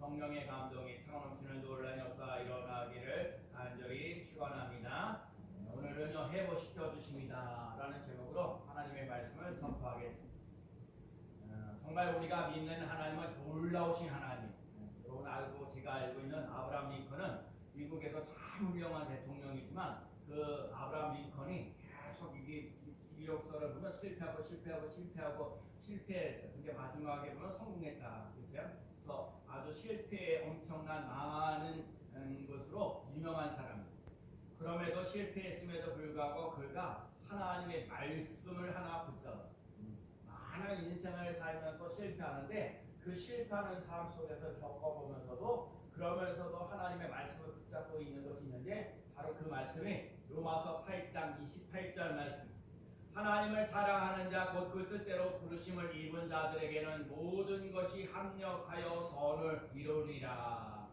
성령의 감동이 차넘치는 놀라운 역사가 일어나기를 간절히 축원합니다. 오늘은요 회복시켜 주십니다 라는 제목으로 하나님의 말씀을 선포하겠습니다. 정말 우리가 믿는 하나님은 놀라우신 하나님. 여러분 제가 알고 있는 아브라함 링컨은 미국에서 참 유명한 대통령이지만 그 아브라함 링컨이 계속 이게 이력서를 보면 실패해서 근데 마지막에 보면 성공했다. 그래서 아주 실패에 엄청난 망하는 것으로 유명한 사람. 그럼에도 실패했음에도 불구하고 그가 하나님의 말씀을 하나 붙잡아 많은 인생을 살면서 실패하는데 그 실패하는 삶 속에서 겪어보면서도 그러면서도 하나님의 말씀을 붙잡고 있는 것이 있는데 바로 그 말씀이 로마서 8장 28절 말씀. 하나님을 사랑하는 자 곧 그 뜻대로 부르심을 입은 자들에게는 모든 것이 합력하여 선을 이루리라.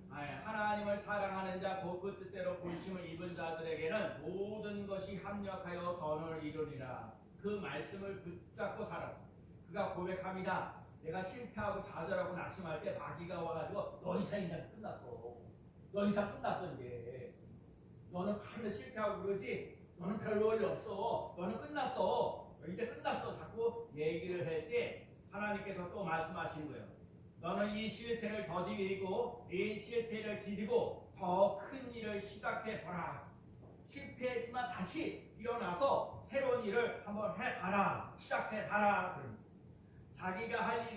하나님을 사랑하는 자 곧 그 뜻대로 부르심을 입은 자들에게는 모든 것이 합력하여 선을 이루리라. 그 말씀을 붙잡고 살았어. 그가 고백합니다. 내가 실패하고 좌절하고 낙심할 때 마귀가 와가지고 너 이상 인생 끝났어. 너 이상 끝났어 이제. 너는 반드시 실패하고 그러지. 너는 별로 일 없어. 너는 끝났어. 이제 끝났어. 자꾸 얘기를 할 때 하나님께서 또 말씀하시는 거예요. 너는 이 실패를 더디고 이 실패를 디디고 더 큰 일을 시작해봐라. 실패했지만 다시 일어나서 새로운 일을 한번 해봐라. 시작해봐라. 자기가 할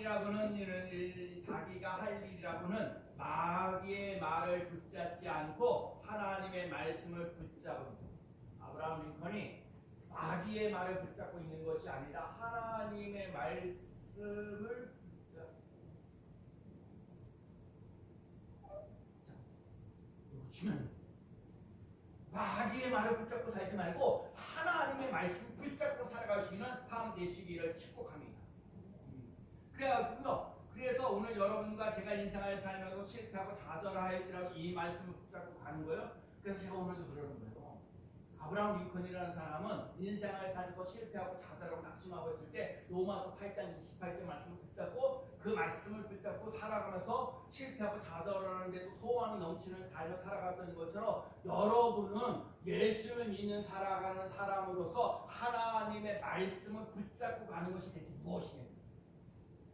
일이라고는 마귀의 말을 붙잡지 않고 하나님의 말씀을 붙잡은 아브라함 링컨이 마귀의 말을 붙잡고 있는 것이 아니라 하나님의 말씀을 붙잡고 마귀의 말을 붙잡고 살지 말고 하나님의 말씀 붙잡고 살아갈 수 있는 삶 되시기를 축복합니다. 그래서 오늘 여러분과 제가 인생을 살면서 실패하고 좌절하였지라도 이 말씀을 붙잡고 가는 거예요. 그래서 제가 오늘도 그러는 거예요. 아브라함 링컨이라는 사람은 인생을 살면서 실패하고 좌절하고 낙심하고 있을 때 로마서 8장 28절 말씀을 붙잡고 그 말씀을 붙잡고 살아가면서 실패하고 좌절하는데도 소망이 넘치는 삶을 살아갔던 것처럼 여러분은 예수를 믿는 살아가는 사람으로서 하나님의 말씀을 붙잡고 가는 것이 대체 무엇이냐?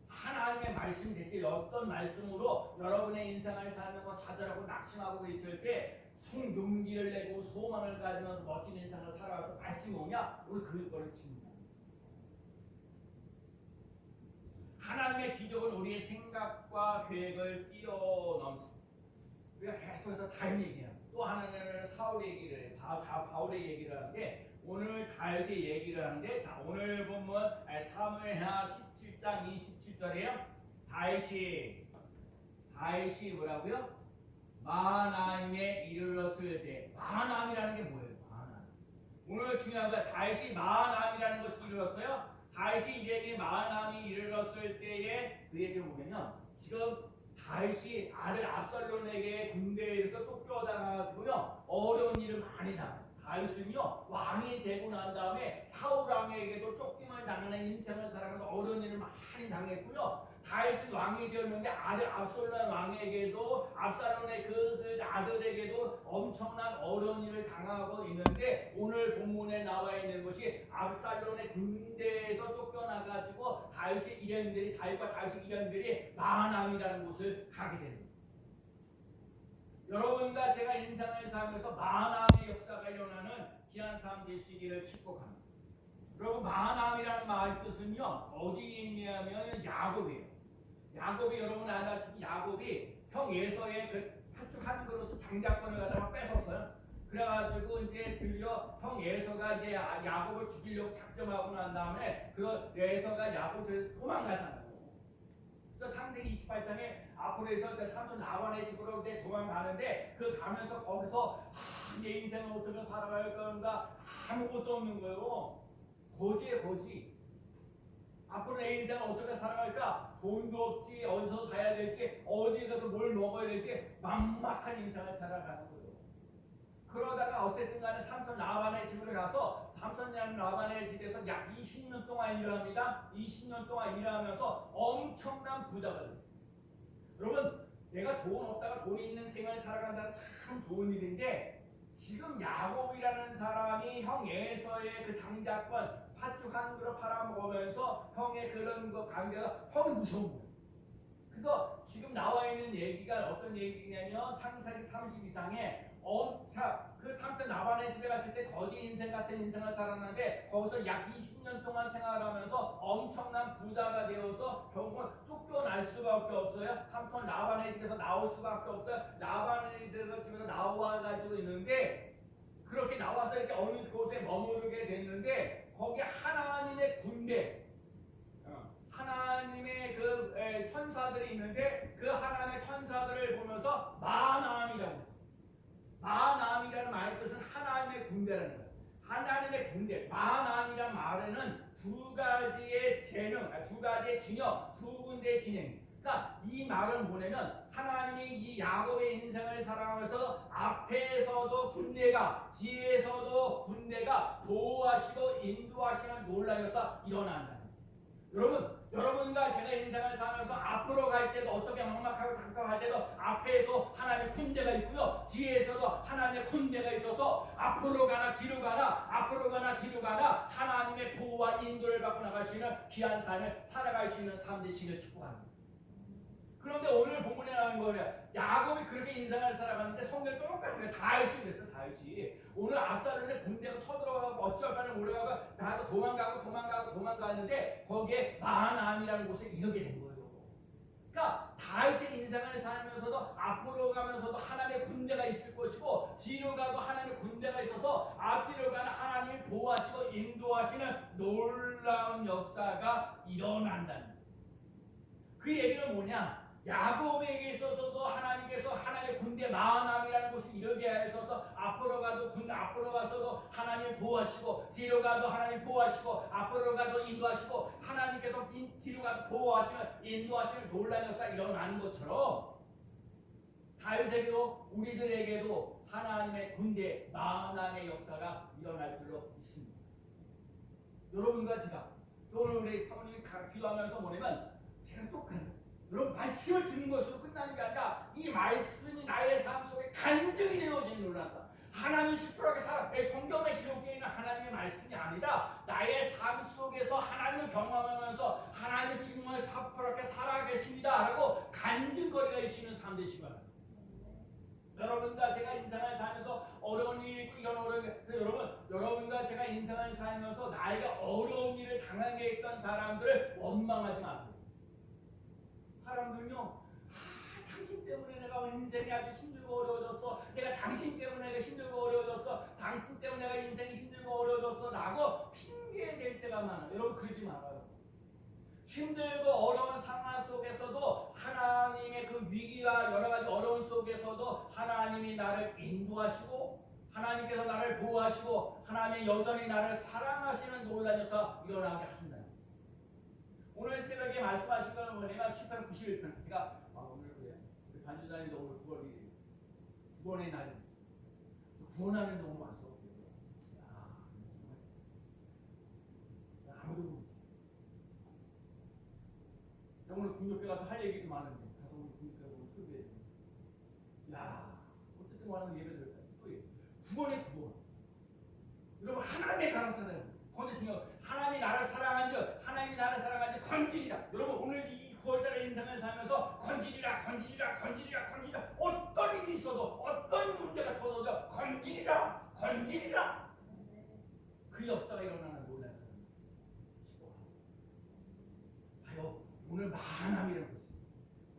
하나님의 말씀이 대체 어떤 말씀으로 여러분의 인생을 살면서 좌절하고 낙심하고 있을 때 용기를 내고 소망을 가지면서 멋진 인생을 살아가서 말씀이 오냐? 우리 그거를 칩니다. 하나님의 기적은 우리의 생각과 계획을 뛰어넘습니다. 우리가 계속해서 다윗 얘기해요. 또 하나는 사울의 얘기를 해요. 바울의 얘기를 하는데 오늘 다윗의 얘기를 하는데 오늘 본문 사무엘하 17장 27절에요. 다윗이 뭐라고요? 마하나임에 이르렀을 때. 마하나임이라는 게 뭐예요? 마하나임. 오늘 중요한 건 다윗이 마하나임이라는 것을 이르렀어요. 다윗이 이에게 마하나임이 이르렀을 때에 그 얘기를 보면요. 지금 다윗이 아들 압살롬에게 군대에서 쫓겨다가지고요. 어려운 일을 많이 당해요. 다윗은요 왕이 되고 난 다음에 사울 왕에게도 쫓김을 당하는 인생을 살아가면서 어려운 일을 많이 당했고요. 다윗은 왕이 되었는데 아들 압살롬 왕에게도 압살롬의 그 아들에게도 엄청난 어려운 일을 당하고 있는데 오늘 본문에 나와 있는 것이 압살롬의 군대에서 쫓겨나가지고 다윗과 다윗의 일행들이 마하나임이라는 곳을 가게 되는 거예요. 여러분과 제가 인생을 살면서 마하나임의 역사가 일어나는 귀한 삶 되시기를 축복합니다. 여러분 마하나임이라는 말 뜻은요 어디에 있냐면 야곱이에요. 야곱이 여러분 아다시피 야곱이 형 예서의 그 팥죽 한 그릇 장자권을 갖다가 뺏었어요. 그래가지고 이제 형 예서가 이제 야곱을 죽이려고 작정하고 난 다음에 그 예서가 야곱을 도망가잖아요. 그래서 창세기 28장에 앞으로에서 삼손 라반의 집으로 도망가는데 그 가면서 거기서 내 인생을 어떻게 살아갈 건가 아무것도 없는 거예요. 고지에 고지. 앞으로 내 인생을 어떻게 살아갈까? 돈도 없지, 어디서 사야 될지, 어디에 가서 뭘 먹어야 될지 막막한 인생을 살아가는 거예요. 그러다가 어쨌든 간에 삼손 라반의 집으로 가서 삼손 라반의 집에서 약 20년 동안 일을 합니다. 20년 동안 일하면서 엄청난 부자가 됐어요. 여러분 내가 돈 없다가 돈 있는 생활 살아간다는 참 좋은 일인데 지금 야곱이라는 사람이 형 에서의 그 장자권 팥죽 한 그릇 팔아먹으면서 형의 그런 거 관계가 형이 무서운 거예요. 그래서 지금 나와 있는 얘기가 어떤 얘기냐면 창세기 32장에 그 삼촌 라반의 집에 갔을 때 거지 인생 같은 인생을 살았는데 거기서 약 20년 동안 생활하면서 엄청난 부자가 되어서 결국은 쫓겨날 수밖에 없어요. 삼촌 라반의 집에서 나올 수밖에 없어요. 라반의 집에서 나와가지고 있는데 그렇게 나와서 이렇게 어느 곳에 머무르게 됐는데 거기 하나님의 군대 하나님의 그 천사들이 있는데 그 하나님의 천사들을 보면서 마나임이라고 했어요. 마나임이라는 말의 뜻은 하나님의 군대라는 거예요. 하나님의 군대. 마나임이라는 말에는 두 가지의 재능, 두 가지의 진영, 두 군데의 진행. 그러니까 이 말은 뭐냐면 하나님이 이 야곱의 인생을 살아가면서 앞에서도 군대가 뒤에서도 군대가 보호하시고 인도하시는 놀라운 역사 일어난다. 여러분과 제가 인생을 살면서 앞으로 갈 때도 어떻게 막막하고 답답할 때도 앞에도 하나님의 군대가 있고요. 뒤에서도 하나님의 군대가 있어서 앞으로 가나 뒤로 가나 앞으로 가나 뒤로 가나 하나님의 보호와 인도를 받고 나가시는 귀한 삶을 살아갈 수 있는 삶 되시길 축복합니다. 그런데 오늘 본문에 나온 거예요. 야곱이 그렇게 인생을 살아갔는데 성경 똑같아요. 다윗이 그랬어. 다윗이 오늘 압살롬의 군대가 쳐들어가고 어찌할 바를 모르다가 나도 도망가는데 거기에 마하나임이라는 곳에 이르게 된 거예요. 그러니까 다윗의 인생을 살면서도 앞으로 가면서도 하나님의 군대가 있을 것이고 뒤로 가도 하나님의 군대가 있어서 앞뒤로 가는 하나님이 보호하시고 인도하시는 놀라운 역사가 일어난다는 거예요. 그 얘기는 뭐냐? 야곱에게 있어서도 하나님께서 하나님의 군대 마하나임이라는 곳을 이르게 하셔서 앞으로 가서도 하나님 보호하시고 뒤로 가도 하나님 보호하시고 앞으로 가도 인도하시고 하나님께서 뒤로 가도 보호하시는 인도하시는 놀라운 역사가 일어나는 것처럼 다윗에게도 우리들에게도 하나님의 군대 마하나임의 역사가 일어날 줄로 믿습니다. 여러분과 제가 오늘 우리 사모님이 기도하면서 뭐냐면 제가 똑같아요. 여러분 말씀을 듣는 것으로 끝나는 게 아니라 이 말씀이 나의 삶 속에 간증이 되어지는 놀라서 하나님 시퍼렇게 살아 성경에 기록되어 있는 하나님의 말씀이 아니라 나의 삶 속에서 하나님을 경험하면서 하나님의 지금을 시퍼렇게 살아계십니다라고 간증거리가 있으시는 삶 되시기 바랍니다. 여러분과 제가 인생을 살면서 어려운 일이 있고 이런 여러분과 제가 인생을 살면서 나에게 어려운 일을 당하게 했던 사람들을 원망하지 마세요. 사람들은요, 당신 때문에 내가 인생이 아주 힘들고 어려워졌어. 내가 당신 때문에 내가 힘들고 어려워졌어. 당신 때문에 내가 인생이 힘들고 어려워졌어. 라고 핑계댈 때가 많아요. 여러분 그러지 말아요. 힘들고 어려운 상황 속에서도 하나님의 그 위기와 여러 가지 어려운 속에서도 하나님이 나를 인도하시고 하나님께서 나를 보호하시고 하나님이 여전히 나를 사랑하시는 놀라운 역사가 일어나게 하신다. 오늘 새벽에 말씀하신 거는 뭐냐면 10편 91편 제가 오늘 우리 반주단이 오늘 9월의 날입니다. 구원하는 너무 많았어. 아무도 모르지. 오늘 군교회 가서 할 얘기도 많은데 가서 오늘 군교회 가서 소개해. 어쨌든 뭐하는 예배 드렸다. 구원의 구원. 여러분 하나님의 가는 사람. 건드시면 하나님이 나를 사랑한즉 하나님이 나를 사랑한즉 건지리라. 여러분 오늘 이 9월달에 인생을 살면서 건지리라 어떤 일이 있어도 어떤 문제가 터져도 건지리라 그 역사가 일어나는 놀라운 사람. 바로 오늘 마하나임이라는 것이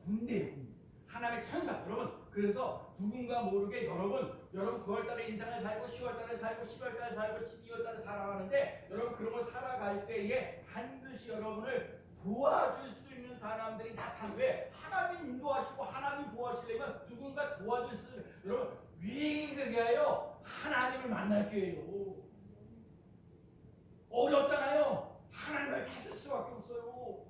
군대예요. 하나님의 천사. 여러분 그래서 누군가 모르게 여러분 9월달에 인생을 살고 10월달에 살고 11월달에 살고 12월달에 살아가는데 여러분 그런 걸 살아갈 때에 반드시 여러분을 도와줄 수 있는 사람들이 나타나요. 왜? 하나님 인도하시고 하나님 보호하시려면 누군가 도와줄 수 있는 여러분 위기를 위하여 하나님을 만날 기회예요. 어렵잖아요. 하나님을 찾을 수밖에 없어요.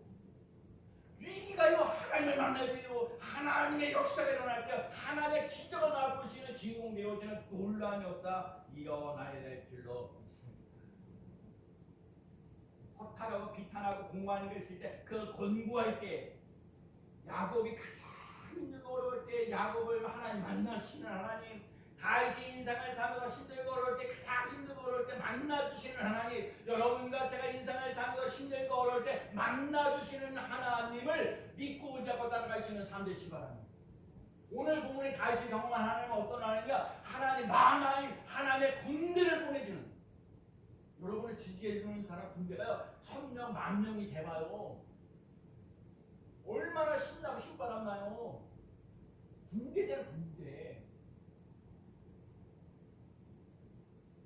위기가요 하나님을 만나야 돼요. 하나님의 역사가 일어날 때 하나님의 기적을 맛보시는 주인공 되어지는 놀라운 역사 일어나야 될 줄로 믿습니다. 허탈하고 비탄하고 공부하는 게 있을 때 그 권고할 때 야곱이 가장 힘들고 어려울 때 야곱을 하나님 만나시는 하나님, 다윗이 인생을 살면서 힘들고 어려울 때, 가장 힘들고 어려울 때 만나주시는 하나님, 여러분과 제가 인생을 살면서 힘들고 어려울 때 만나주시는 하나님을 믿고 의지하고 따라가시는 삶 되시기 바랍니다. 오늘 본문에 다윗이 경험한 하나님은 어떤 하나님이냐? 하나님 만하의 하나님의 군대를 보내주는, 여러분을 지지해주는 사람 군대가요 1000명, 10,000명이 돼봐요. 얼마나 신나고 신바람 나요. 군대잖아, 군대.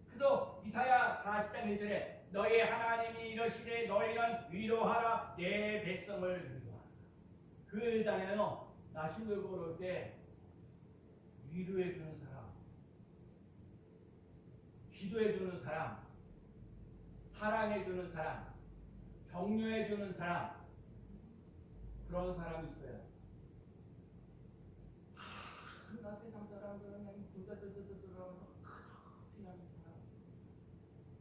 그래서 이사야 40장 1절에 너희 하나님이 이러시되 너희는 위로하라 내 백성을 위로하라. 그 단에요 나 힘들고 그럴 때 위로해주는 사람, 기도해주는 사람, 사랑해주는 사람, 격려해주는 사람, 그런 사람이 있어요. 나 세상 사람들은 그냥 둘다들하면서 그냥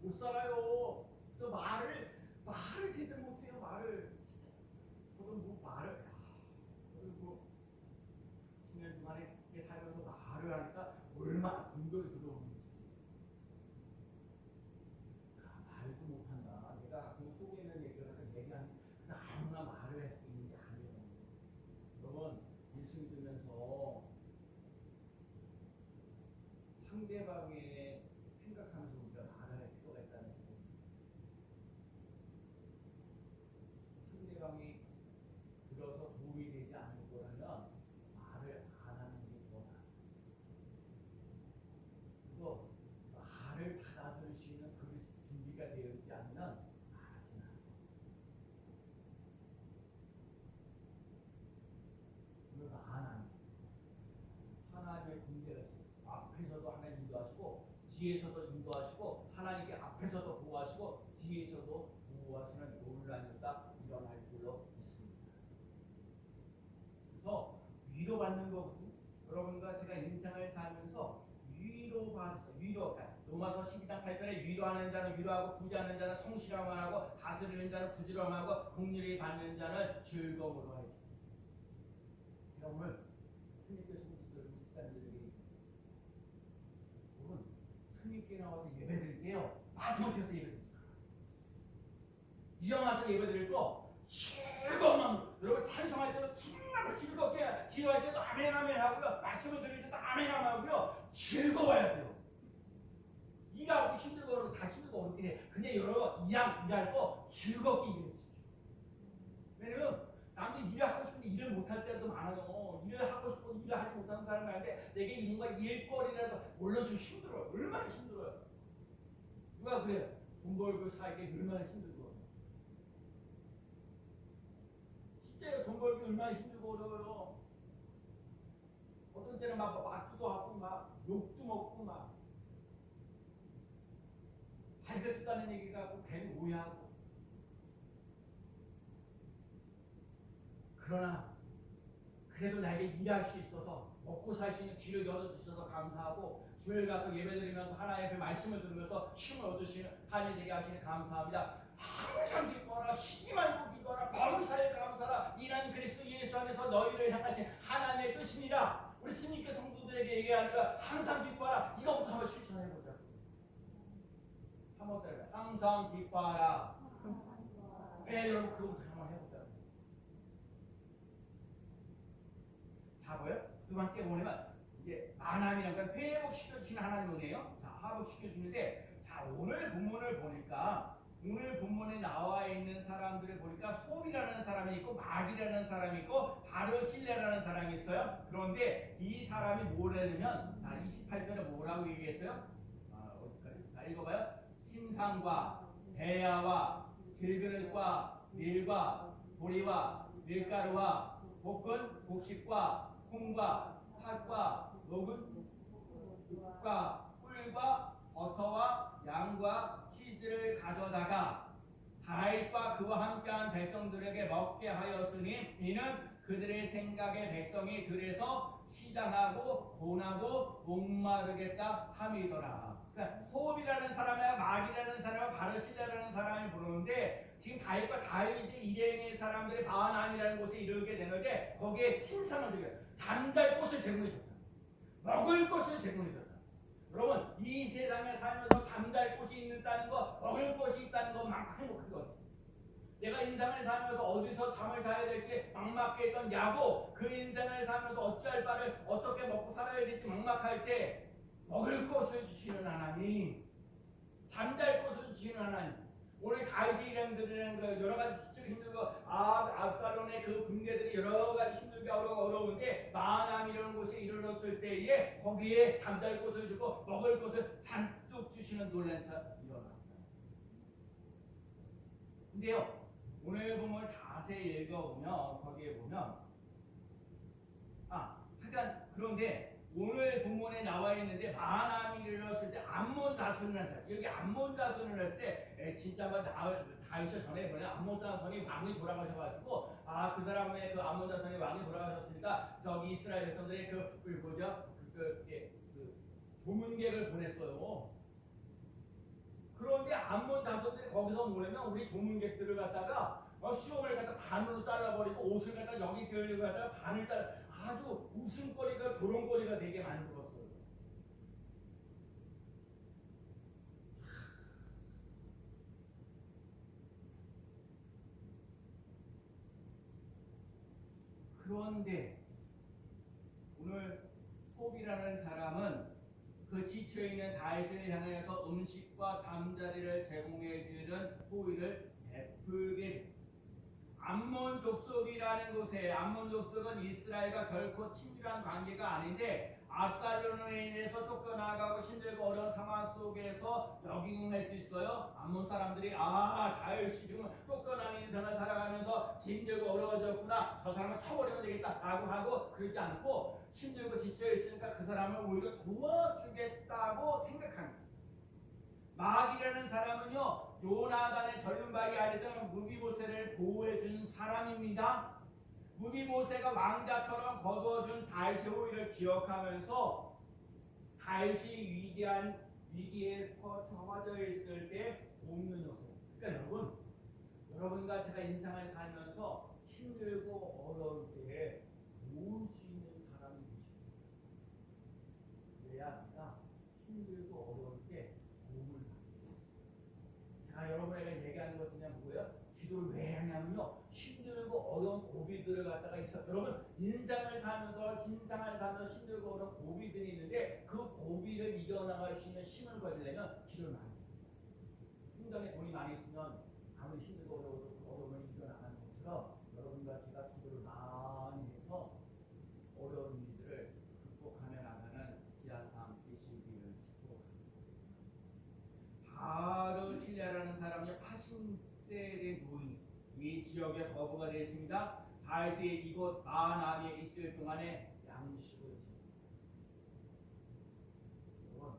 못 살아요. 그래서 말을 제대로 못해요. 말을 진짜 저도 뭐 말을 그리고 10년 동안에 살면서 말을 하니까 얼마나 공격이 들어오는지. 말도 못한다. 내가 그 속에 있는 얘기를 얘기하는 그냥 아무나 말을 할 수 있는 게 아니에요. 여러분 예수님 들면서 상대방의 생각하면서 우리가 말을 할 필요가 있다는 거예요. 상대방이 들어서 도움이 되지 않을 거라면 말을 안 하는 게 더 나아요. 그래서 말을 받아들일 수 있는 그 준비가 되어 있지 않으면 말하지 마세요. 오늘 하나님의 군대가 있어요. 앞에서도 하나님 인도하시고 뒤에서도 인도하시고 하나님께 앞에서도 보호하시고 뒤에서도 보호하시는 놀라운 역사 일어날 줄로 믿습니다. 그래서 위로받는 거거든요. 여러분과 제가 인생을 살면서 위로. 로마서 12장 8절에 위로하는 자는 위로하고 구제하는 자는 성실함을 하고 다스리는 자는 부지런하고 긍휼히 받는 자는 즐거움으로 하지. 제가 오늘 스님께 성도들 목사님들에게 오늘 스님께 나와서 예배드릴게요. 마지못해서 예배드립니다. 이왕 와서 예배드릴 거 즐거운 마음으로, 여러분 찬송할 때도 정말 즐겁게, 기도할 때도 아멘 아멘 하고요, 말씀을 드릴 때도 아멘 아멘 하고요, 즐거워야 돼요. 일하고 힘들고 그러고 다 힘들고 어렵긴 해. 근데 여러분 이왕 일할 거 즐겁게 일해주십시오. 왜냐면 남들 일을 하고 싶은데 일을 못할 때도 많아요. 일을 하고 싶고 일을 하지 못하는 사람이 많은데 내게 뭔가 일거리라도 물론 좀 힘들어요. 얼마나 힘들어요. 누가 그래요? 돈 벌고 살기 얼마나 힘들고. 진짜요. 돈 벌기 얼마나 힘들고 어려워요. 어떤 때는 막 맞기도 하고 막 욕도 먹고 막 발견지도 않는 얘기가 꼭 괜히 오해하고. 그러나 그래도 나에게 일할 수 있어서 먹고 살 수 있는 길을 열어주셔서 감사하고, 주일 가서 예배드리면서 하나님의 그 말씀을 들으면서 힘을 얻으시는 삶이 되게 하시니 감사합니다. 항상 기뻐하라, 쉬지 말고 기도하라, 범사에 감사하라, 이는 그리스도 예수 안에서 너희를 향하신 하나님의 뜻입니다. 우리 스님께 성도들에게 얘기하니까 항상 기뻐하라, 이거부터 한번 실천해보자. 한번 따라해. 항상 기뻐하라. 네, 여러분 그거부터 한번 해보자. 자고요. 두 번째 뭐냐면 이제 만함이라는 건 회복시켜주시는 하나님 은혜요. 자, 회복시켜주시는데, 자 오늘 본문을 보니까 오늘 본문에 나와 있는 사람들을 보니까 솜이라는 사람이 있고 막이라는 사람이 있고 바르실레라는 사람이 있어요. 그런데 이 사람이 뭐라냐면, 자 28절에 뭐라고 얘기했어요? 어디까지? 자 읽어봐요. 심상과 배야와 들그릇과 밀과 보리와 밀가루와 볶은 곡식과 콩과 팥과 녹은 국과 꿀과 버터와 양과 치즈를 가져다가 다윗과 그와 함께한 백성들에게 먹게 하였으니 이는 그들의 생각에 백성이 들에서 시장하고 고나고 목마르겠다 함이더라. 그러니까 소업이라는 사람과 막이라는 사람과 바르실레라는 사람이 부르는데, 지금 다윗의 일행의 사람들이 바한암이라는 곳에 이르게 되는데 거기에 신상을 주게 잠잘 곳을 제공해줬다. 먹을 것을 제공해줬다. 여러분 이 세상에 살면서 잠잘 곳이 있다는 거, 먹을 것이 있다는 것만큼 행복한 거 없어요. 내가 인생을 살면서 어디서 잠을 자야 될지 막막해 있던 야곱, 그 인생을 살면서 어찌할 바를 어떻게 먹고 살아야 될지 막막할 때 먹을 것을 주시는 하나님, 잠잘 것을 주시는 하나님. 오늘 다윗의 일행들이라는 그 여러 가지 시적 힘들고 압살롬의 그 군대들이 여러 가지 힘들게 어려운데 마하나임이라는 곳에 이르렀을 때에 거기에 잠잘 곳을 주고 먹을 것을 잔뜩 주시는 놀란 사건이 일어납니다. 근데요, 오늘 본문을 자세히 읽어보면 거기에 보면 하여간 그런데 오늘 본문에 나와 있는데 마하나임이 이르렀을 때 암몬 자손을 한 사람, 여기 암몬 자손을 할 때 진짜 다윗이 전에 보면 암몬 자손이 왕이 돌아가셔가지고 그 사람의 그 암몬 자손이 왕이 돌아가셨으니까 저기 이스라엘 백성들의 조문객을 보냈어요. 그런데 암몬 자손들이 거기서 뭐냐면 우리 조문객들을 갖다가 시험을 갖다 반으로 잘라버리고 옷을 갖다 여기 갖다가 반을 잘라 아주 웃음거리가 조롱거리가 되게 만들었어요. 그런데 오늘 욥이라는 사람은 그 지쳐있는 다윗을 향해서 음식과 잠자리를 제공해주는 호의를 베풀게 됩니다. 암몬 족속이라는 곳에 암몬 족속은 이스라엘과 결코 친밀한 관계가 아닌데 압살롬에 인해서 쫓겨나가고 힘들고 어려운 상황 속에서 역이응할 수 있어요. 암몬 사람들이 다윗이 지금 쫓겨나는 인생을 살아가면서 힘들고 어려워졌구나, 저 사람을 쳐버리면 되겠다라고 하고 그러지 않고 힘들고 지쳐있으니까 그 사람을 오히려 도와주겠다고 생각합니다. 마악이라는 사람은요, 요나단의 전륜발이 아니던 무비보셋을 보호해준 사람입니다. 무비보셋가 왕자처럼 거두어준 다윗의 호의를 기억하면서 다윗이 위대한 위기에 처해져 있을 때 돕는 요소. 그러니까 여러분과 제가 인생을 살면서 힘들고 어려울 때 도울 수 있는 사람이 되십니다. 그래야 내가 힘들고 어려울 때 도움을 받습니다. 제가 여러분에게 얘기하는 것 중에 뭐예요? 기도를 왜 하냐면요, 힘들고 어려운 고비들을 갖다가 있어. 여러분 인생을 살면서 신상을 살면서 힘들고 어려운 고비들이 있는데 그 고비를 이겨나갈 수 있는 힘을 가지려면 기도를 많이 해요. 통장에 돈이 많이 있으면 아무리 힘들고 어려움을 이겨나가는 것처럼 여러분과 제가 기도를 많이 해서 어려운 일들을 극복하며 나가는 귀한 삶 되시기를 축복합니다. 바로 신뢰라는 사람이 80세의 노인, 이 지역의 거부가 되었습니다. 다윗이 이곳 마하나임에 있을 동안에 양식을 여러분,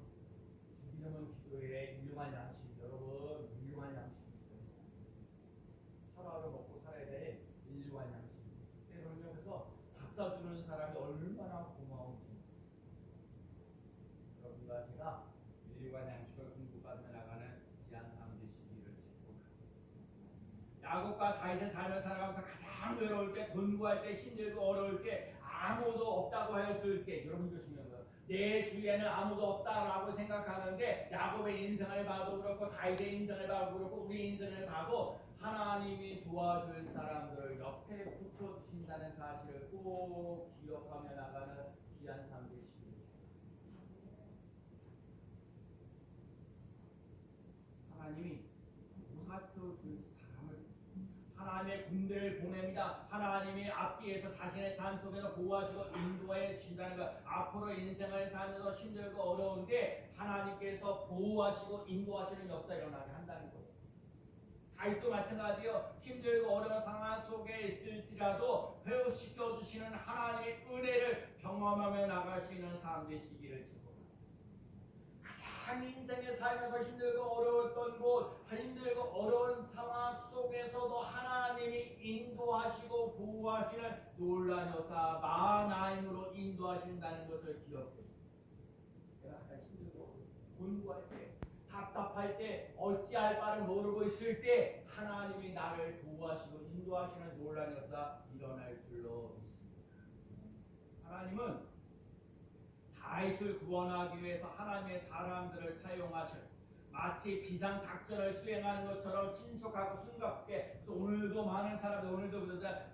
죽이려면 기도에 훌륭한 양식, 여러분 훌륭한 양식이 있어요. 하루하루 먹고 살아야 될 훌륭한 양식이 있어요. 때로는요, 그래서 밥 사주는 사람이 얼마나 고마운지 여러분과 제가 훌륭한 양식을 공급받으며 나가는 귀한 삶 되시기를 축복합니다. 야곱과 다윗의 삶을 살아가면서 가장 외로울 때, 곤고할 때, 힘들고 어려울 때, 아무도 없다고 하였을 때, 여러분 이거 중요한 거예요. 내 주위에는 아무도 없다라고 생각하는데 야곱의 인생을 봐도 그렇고 다윗의 인생을 봐도 그렇고 우리 인생을 봐도 하나님이 도와줄 사람들을 옆에 붙여주신다는 사실을 꼭 기억하며 나가는 귀한 삶 되시길 바랍니다. 하나님이 보살펴 줄 사람을, 하나님의 군대를 보냅니다. 하나님이 앞뒤에서 자신의 삶 속에서 보호하시고 인도해 주신다는 것. 앞으로 인생을 살면서 힘들고 어려운데 하나님께서 보호하시고 인도하시는 역사가 일어나게 한다는 거예요. 다윗도 마찬가지요. 힘들고 어려운 상황 속에 있을지라도 회복시켜 주시는 하나님의 은혜를 경험하며 나가시는 삶 되시기를 축복합니다. 가장 인생에 살면서 힘들고 어려웠던 곳, 힘들고 어려운 상황 속에서도 하나님이 인도하시고 보호하시는 놀라운 역사 마하나임으로 인도하신다는 것을 기억해요. 내가 가장 힘들고 곤고할 때 답답할 때 어찌할 바를 모르고 있을 때 하나님이 나를 도와시고 인도하시는 놀라운 역사 일어날 줄로 믿습니다. 하나님은 다윗을 구원하기 위해서 하나님의 사람들을 사용하셔 마치 비상작전을 수행하는 것처럼 신속하고 순간롭게. 그래서 오늘도 많은 사람들,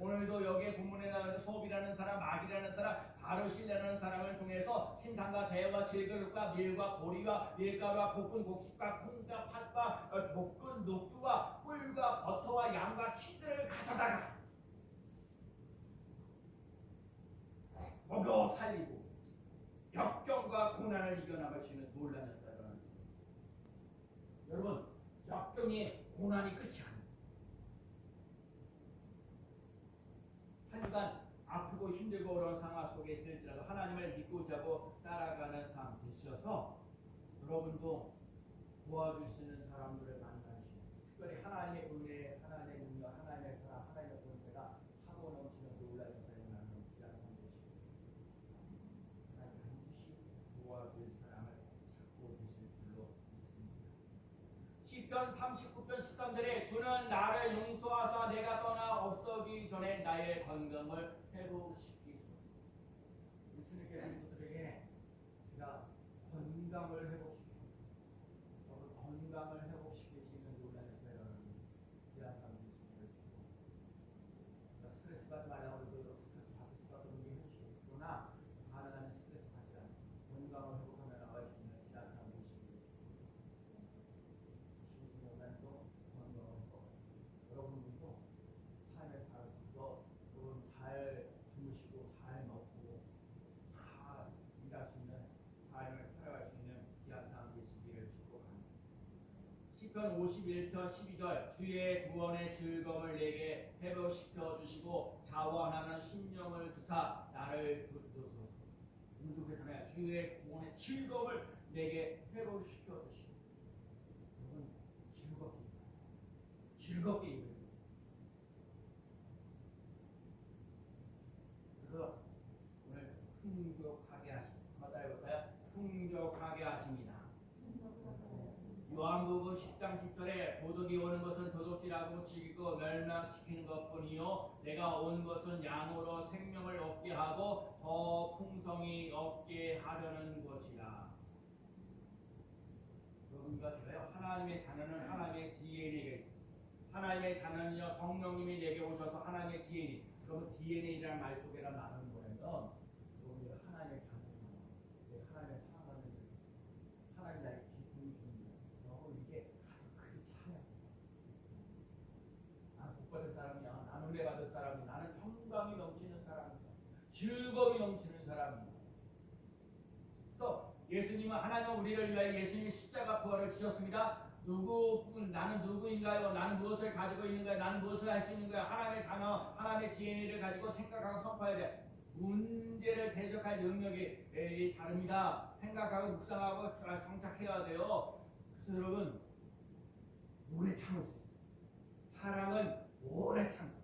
오늘도 여기에 본문에 나오는 소비라는 사람, 마귀라는 사람, 바르실라는 사람을 통해서 신상과 대와 질그릇과 밀과 보리와 밀가루와 볶은 곡식과 콩과 팥과 볶은 녹두와 꿀과 버터와 양과 치즈를 가져다가 먹여 살리고 역경과 고난을 이겨나갈 수 있는 놀라운 역사라는 거예요. 여러분, 역경이 고난이 끝이 아닙니다. 한 주간 아프고 힘들고 어려운 상황 속에 있을지라도 하나님을 믿고자 하고 따라가는 삶 되셔서 여러분도 도와줄 수 있는 사람들을 만나시고 특별히 하나님의 은혜, 하나님의 능력, 하나님의 사랑, 하나님의 권세가 사고 넘치는 놀라운 역사를 나누는 귀한 삶 되시고 하나님 반드시 도와줄 사람을 찾고 계실 줄로 믿습니다. 시편 39편 13절에 주는 나를 용서하사 내가 떠나 없어지기 전에 나의 건강을 회복시키소서. 예수님께서 이들에게 제가 건강을 회복시키고 건강을 회복시키시는 놀라운 역사를 귀한 삶 되시기를 축복합니다. 스트레스 받지 말라고 해도 스트레스 받을 수밖에 없는 게 현실이에요. 그러나 가능한 스트레스 받지 않고 건강을 회복하며 나갈 수 있는 귀한 삶 되시기를 축복합니다. 건강을 회복. 여러분들도 삶의 살아서 여러분 잘 주무시고 잘 먹고 다 일할 수 있는 삶을 살아갈 수 있는 귀한 삶 되시기를 축복합니다. 시편 51편 12절 주의 구원의 즐거움을 내게 회복시켜 주시고 자원하는 심령을 주사 나를 붙드소서. 오늘도 그렇잖아요. 주의 구원의 즐거움을 내게 회복시켜 주시고 여러분 즐겁게 입으세요. 그래서 오늘 풍족하게 하십니다. 한번 따라해볼까요? 풍족하게 하십니다. 요한복음 10장 10절에 도둑이 오는 것은 도둑질하고 죽이고 멸망시키는 것뿐이요 내가 온 것은 양으로 생명을 얻게 하고 더 풍성히 얻게 하려는 것이라. 여러분과 제가요 하나님의 자녀는 하나님의 DNA가 있습니다. 하나님의 자녀는요 성령님이 내게 오셔서 하나님의 DNA. 그러면 DNA라는 말 속에라 나누는 거라면 여러분이 하나님의 자녀는 하나님의 사랑하는 하나님 나의 기쁨이 줍니다. 이게 가장 크게 차이야. 나는 복 받을 사람이야. 나는 은혜 받을 사람이야. 나는 평강이 넘치는 사람이야. 즐거움이 넘치는 사람이야. 그래서 예수님은 하나님은 우리를 위하여 예수님이 십자가 부활을 주셨습니다. 나는 누구인가요? 나는 무엇을 가지고 있는가요? 나는 무엇을 할 수 있는가요? 하나님의 자녀, 하나님의 DNA를 가지고 생각하고 선포해야 돼. 문제를 대적할 능력이 다릅니다. 생각하고 묵상하고 정착해야 돼요. 그래서 여러분 오래 참을 수 있어요. 사랑은 오래 참고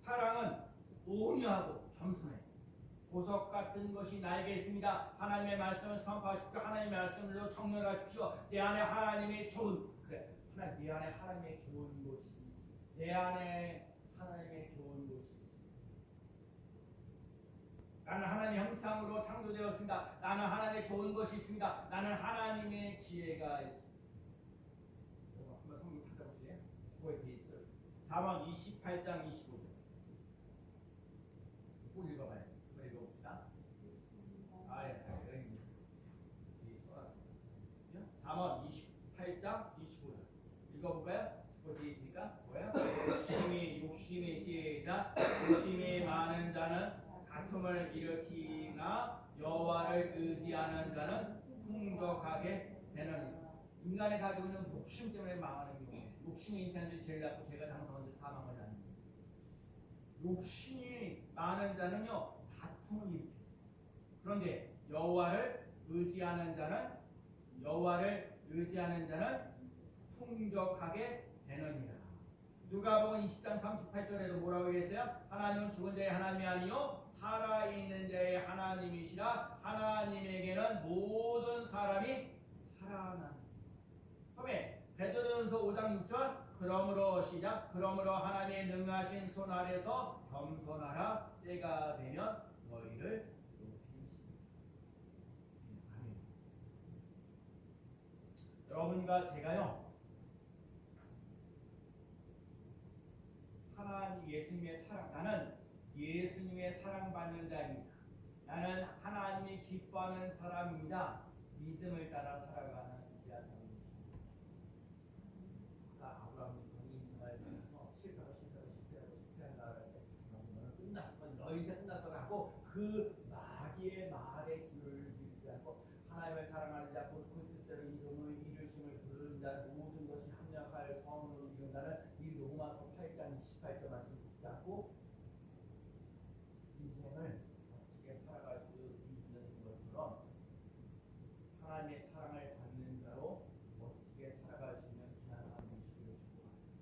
사랑은 온유하고 겸손해. 보석 같은 것이 나에게 있습니다. 하나님의 말씀을 선포하십시오. 하나님의 말씀으로 청년하십시오. 내 안에 하나님의 좋은 내 안에 하나님의 좋은 것이 있습니다. 내 안에 하나님의 좋은 것이 있습니다. 나는 하나님의 형상으로 창조되었습니다. 나는 하나님의 좋은 것이 있습니다. 나는 하나님의 지혜가 있습니다. 여러분 한번 성경 찾아보세요. 수고에 돼 있어요. 잠언 28장 25절. 꼭 읽어봐요. 잠언 28장 25절 읽어볼까요? 어디 있으니까 뭐야? 욕심이 시작. 욕심이 많은 자는 다툼을 일으키나 여호와를 의지하는 자는 풍족하게 되느니라. 인간이 가지고 있는 욕심 때문에 망하는 경우, 욕심이 인간들이 제일 나쁘고 제가 장사하는 데 사망을 하는 거예요. 욕심이 많은 자는요 다툼을 일으켜요. 그런데 여호와를 의지하는 자는 풍족하게 되느니라. 누가복음 20장 38절에도 뭐라고 얘기했어요? 하나님은 죽은 자의 하나님이 아니요 살아있는 자의 하나님이시라. 하나님에게는 모든 사람이 살아나는. 처음에 베드로전서 5장 6절 그러므로 시작. 그러므로 하나님의 능하신 손 아래서 겸손하라. 때가 되면 너희를 높이시리라. 아멘. 여러분과 제가요 하나님 예수님의 사랑, 나는 예수님의 사랑받는 자입니다. 나는 하나님이 기뻐하는 사람입니다. 믿음을 따라 살아가는 귀한 사람입니다. 아까 아브라함이 본인을 통해서 실패한다 할 때 너는 끝났어, 너 이제 끝났어 하고 그 마귀의 말에 귀를 듣지 않고 하나님을 사랑하는 자, 곧 그 뜻대로 이름을 이루심을 부르는 자, 모든 것이 합력하여 성으로 이룬다는 이 로마서 8장 28절 말씀 듣지 않고 인생을 멋지게 살아갈 수 있는 것처럼 하나님의 사랑을 받는 자로 멋지게 살아갈 수 있는 귀한 사람 되시기를 축복합니다.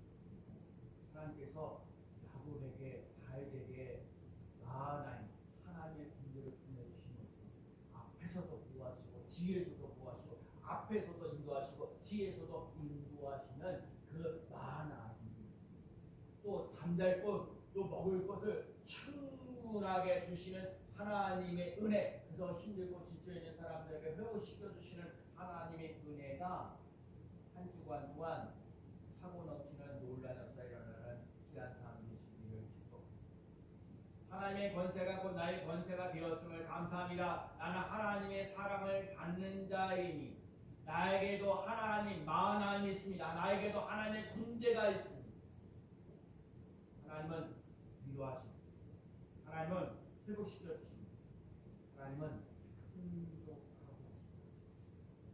하나님께서 야곱에게 다윗에게 마하나임 하나님의 군대를 보내주신 것처럼 앞에서도 보호하시고 뒤에서도 보호하시고 앞에서도 인도하시고 뒤에서도 인도하시는 그 마하나임, 또 잠잘 곳, 또 먹을 것을 충분하게 주시는 하나님의 은혜, 그래서 힘들고 지쳐있는 사람들에게 회복시켜 주시는 하나님의 은혜가 한 주간 동안 사고 넘치는 놀라운 역사에 일어나는 귀한 삶 되시기를 축복합니다. 하나님의 권세가 곧 나의 권세가 되었음을 감사합니다. 나는 하나님의 사랑을 받는 자이니 나에게도 하나님 마하나임이 있습니다. 나에게도 하나님의 군대가 있습니다. 하나님은 위로하십니다. 하나님은 회복시켜 주십니다. 하나님은 풍족하고 하십니다.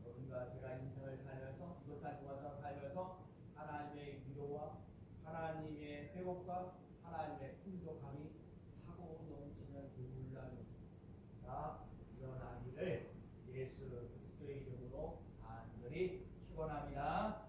여러분과 제가 인생을 살면서 이것한 동안 살면서 하나님의 위로와 하나님의 회복과 하나님의 풍족함이 차고 넘치는 놀라운 역사가 일어나기를 예수 그리스도의 이름으로 간절히 축원합니다.